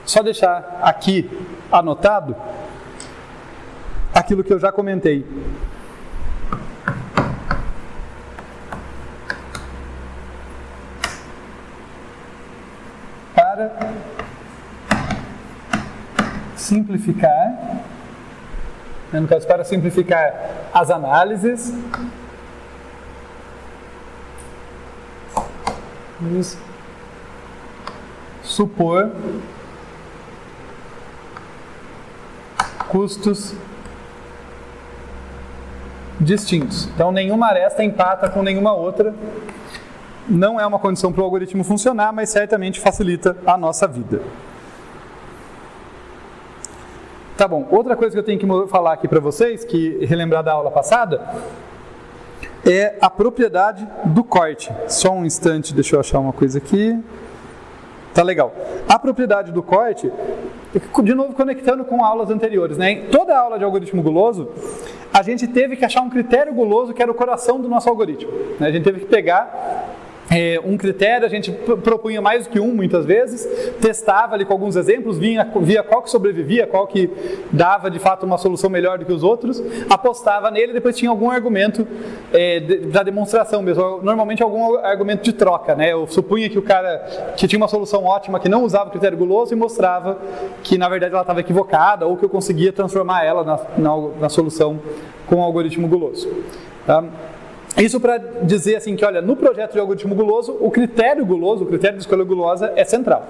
só deixar aqui anotado aquilo que eu já comentei. Para simplificar, no caso, para simplificar as análises, vamos supor custos distintos. Então, nenhuma aresta empata com nenhuma outra. Não é uma condição para o algoritmo funcionar, mas certamente facilita a nossa vida. Tá bom, outra coisa que eu tenho que falar aqui para vocês, que relembrar da aula passada, é a propriedade do corte. Só um instante, deixa eu achar uma coisa aqui. Tá legal. A propriedade do corte, de novo conectando com aulas anteriores, né? Em toda aula de algoritmo guloso, a gente teve que achar um critério guloso que era o coração do nosso algoritmo, né? A gente teve que pegar um critério, a gente propunha mais do que um muitas vezes, testava ali com alguns exemplos, via qual que sobrevivia, qual que dava de fato uma solução melhor do que os outros, apostava nele e depois tinha algum argumento da demonstração mesmo, normalmente algum argumento de troca, né? Eu supunha que o cara que tinha uma solução ótima, que não usava o critério guloso e mostrava que na verdade ela estava equivocada ou que eu conseguia transformar ela na solução com o algoritmo guloso. Tá? Isso para dizer assim que, olha, no projeto de algoritmo guloso, o critério de escolha gulosa é central.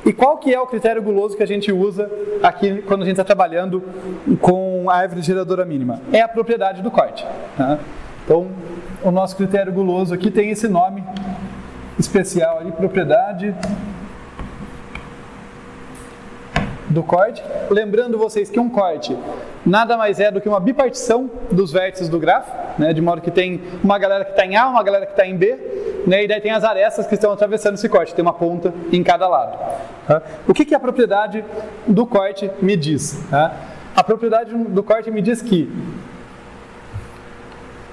E qual que é o critério guloso que a gente usa aqui quando a gente está trabalhando com a árvore geradora mínima? É a propriedade do corte. Tá? Então, o nosso critério guloso aqui tem esse nome especial ali, propriedade do corte. Lembrando vocês que um corte nada mais é do que uma bipartição dos vértices do grafo, né, de modo que tem uma galera que está em A, uma galera que está em B, né, e daí tem as arestas que estão atravessando esse corte, tem uma ponta em cada lado. Tá? O que a propriedade do corte me diz? Tá? A propriedade do corte me diz que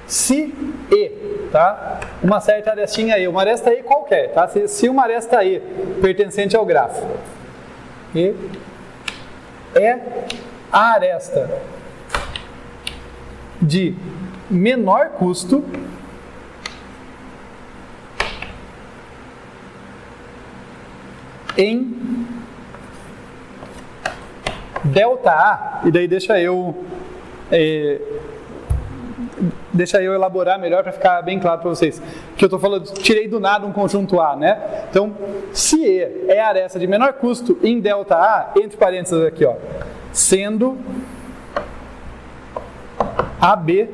se E, tá? Uma certa arestinha E, uma aresta E qualquer, tá? Se uma aresta E pertencente ao grafo E é a aresta de menor custo em delta A, e daí deixa eu elaborar melhor para ficar bem claro para vocês. Que eu estou falando, tirei do nada um conjunto A, né? Então, se E é a aresta de menor custo em delta A, entre parênteses aqui, ó, sendo AB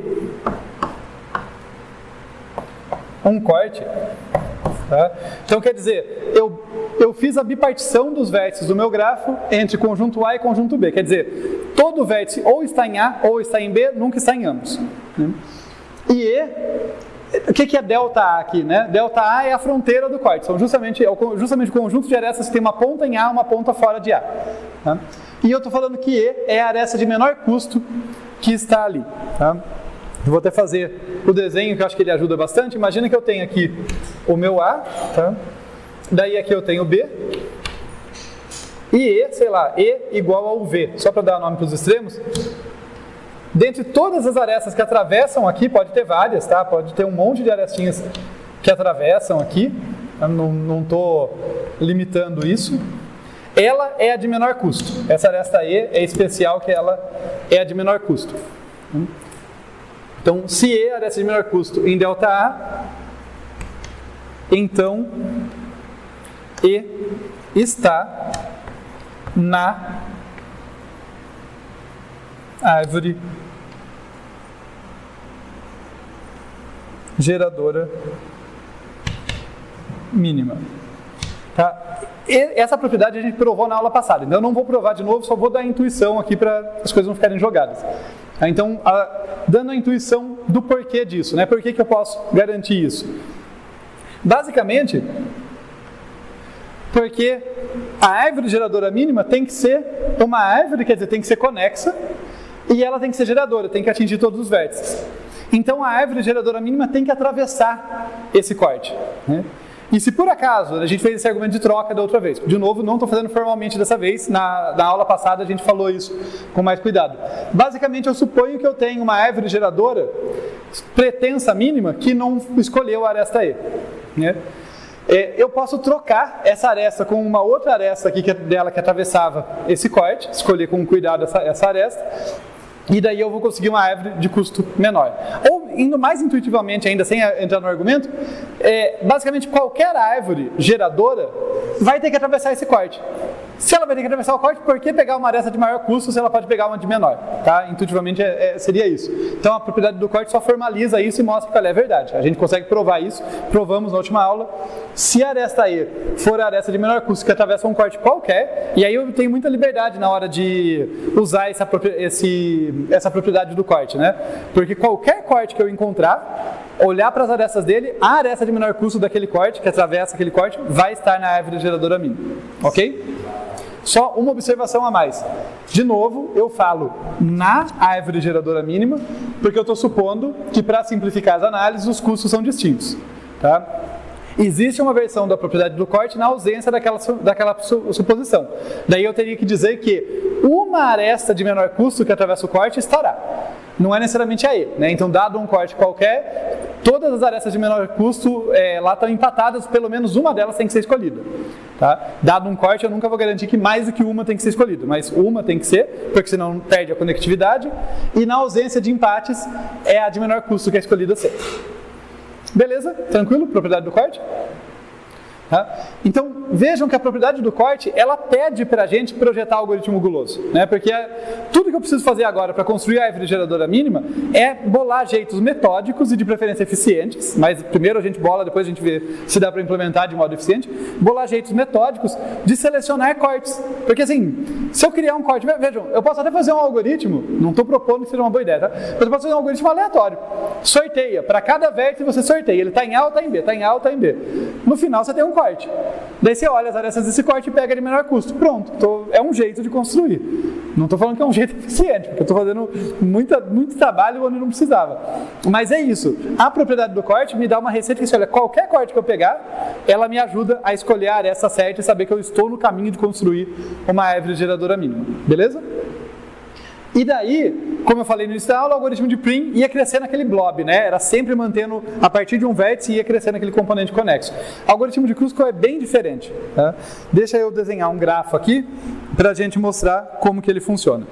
um corte. Tá? Então, quer dizer, eu fiz a bipartição dos vértices do meu grafo entre conjunto A e conjunto B. Quer dizer, todo vértice ou está em A ou está em B, nunca está em ambos. Né? E o que é delta A aqui? Né? Delta A é a fronteira do corte. São justamente o conjunto de arestas que tem uma ponta em A e uma ponta fora de A. Tá? E eu estou falando que E é a aresta de menor custo que está ali. Tá? Eu vou até fazer o desenho, que eu acho que ele ajuda bastante. Imagina que eu tenho aqui o meu A, tá? Daí aqui eu tenho B, e E, sei lá, E igual ao V, só para dar nome para os extremos. Dentre todas as arestas que atravessam aqui, pode ter várias, tá? Pode ter um monte de arestinhas que atravessam aqui, eu não estou limitando isso. Ela é a de menor custo. Essa aresta E é especial, que ela é a de menor custo. Então, se E é a aresta de menor custo em delta A, então E está na árvore geradora mínima. Tá? E essa propriedade a gente provou na aula passada, então eu não vou provar de novo, só vou dar a intuição aqui para as coisas não ficarem jogadas. Tá? Então, dando a intuição do porquê disso, né? Por que eu posso garantir isso? Basicamente, porque a árvore geradora mínima tem que ser uma árvore, quer dizer, tem que ser conexa, e ela tem que ser geradora, tem que atingir todos os vértices. Então a árvore geradora mínima tem que atravessar esse corte, né? E se por acaso a gente fez esse argumento de troca da outra vez, de novo, não estou fazendo formalmente dessa vez, na aula passada a gente falou isso com mais cuidado. Basicamente eu suponho que eu tenho uma árvore geradora pretensa mínima que não escolheu a aresta E, né? Eu posso trocar essa aresta com uma outra aresta aqui dela que atravessava esse corte, escolher com cuidado essa aresta, e daí eu vou conseguir uma árvore de custo menor. Ou, indo mais intuitivamente ainda, sem entrar no argumento, basicamente qualquer árvore geradora vai ter que atravessar esse corte. Se ela vai ter que atravessar o corte, por que pegar uma aresta de maior custo se ela pode pegar uma de menor? Tá? Intuitivamente seria isso. Então a propriedade do corte só formaliza isso e mostra que ela é verdade. A gente consegue provar isso, provamos na última aula. Se a aresta E for a aresta de menor custo que atravessa um corte qualquer, e aí eu tenho muita liberdade na hora de usar essa propriedade do corte, né? Porque qualquer corte que eu encontrar, olhar para as arestas dele, a aresta de menor custo daquele corte, que atravessa aquele corte, vai estar na árvore geradora mínima. Ok? Só uma observação a mais. De novo, eu falo na árvore geradora mínima, porque eu estou supondo que, para simplificar as análises, os custos são distintos. Tá? Existe uma versão da propriedade do corte na ausência daquela suposição. Daí eu teria que dizer que uma aresta de menor custo que atravessa o corte estará. Não é necessariamente a E, né? Então, dado um corte qualquer, todas as arestas de menor custo lá estão empatadas, pelo menos uma delas tem que ser escolhida. Tá? Dado um corte, eu nunca vou garantir que mais do que uma tem que ser escolhida, mas uma tem que ser, porque senão perde a conectividade, e na ausência de empates, é a de menor custo que é escolhida sempre. Beleza? Tranquilo? Propriedade do corte? Tá? Então, vejam que a propriedade do corte, ela pede para a gente projetar o algoritmo guloso, né? Porque tudo que eu preciso fazer agora para construir a árvore geradora mínima é bolar jeitos metódicos e de preferência eficientes, mas primeiro a gente bola, depois a gente vê se dá para implementar de modo eficiente, bolar jeitos metódicos de selecionar cortes. Porque assim, se eu criar um corte, vejam, eu posso até fazer um algoritmo, não estou propondo que seja uma boa ideia, tá? Mas eu posso fazer um algoritmo aleatório, sorteia, para cada vértice você sorteia, ele está em A ou está em B, está em A ou está em B. No final você tem um corte. Daí você olha as arestas desse corte e pega de menor custo. Pronto, é um jeito de construir. Não estou falando que é um jeito eficiente, porque eu estou fazendo muito trabalho onde não precisava. Mas é isso. A propriedade do corte me dá uma receita que, olha, qualquer corte que eu pegar, ela me ajuda a escolher a aresta certa e saber que eu estou no caminho de construir uma árvore geradora mínima. Beleza? E daí, como eu falei no início da aula, o algoritmo de Prim ia crescer naquele blob, né? Era sempre mantendo, a partir de um vértice, ia crescer naquele componente conexo. O algoritmo de Kruskal é bem diferente. Tá? Deixa eu desenhar um grafo aqui para a gente mostrar como que ele funciona.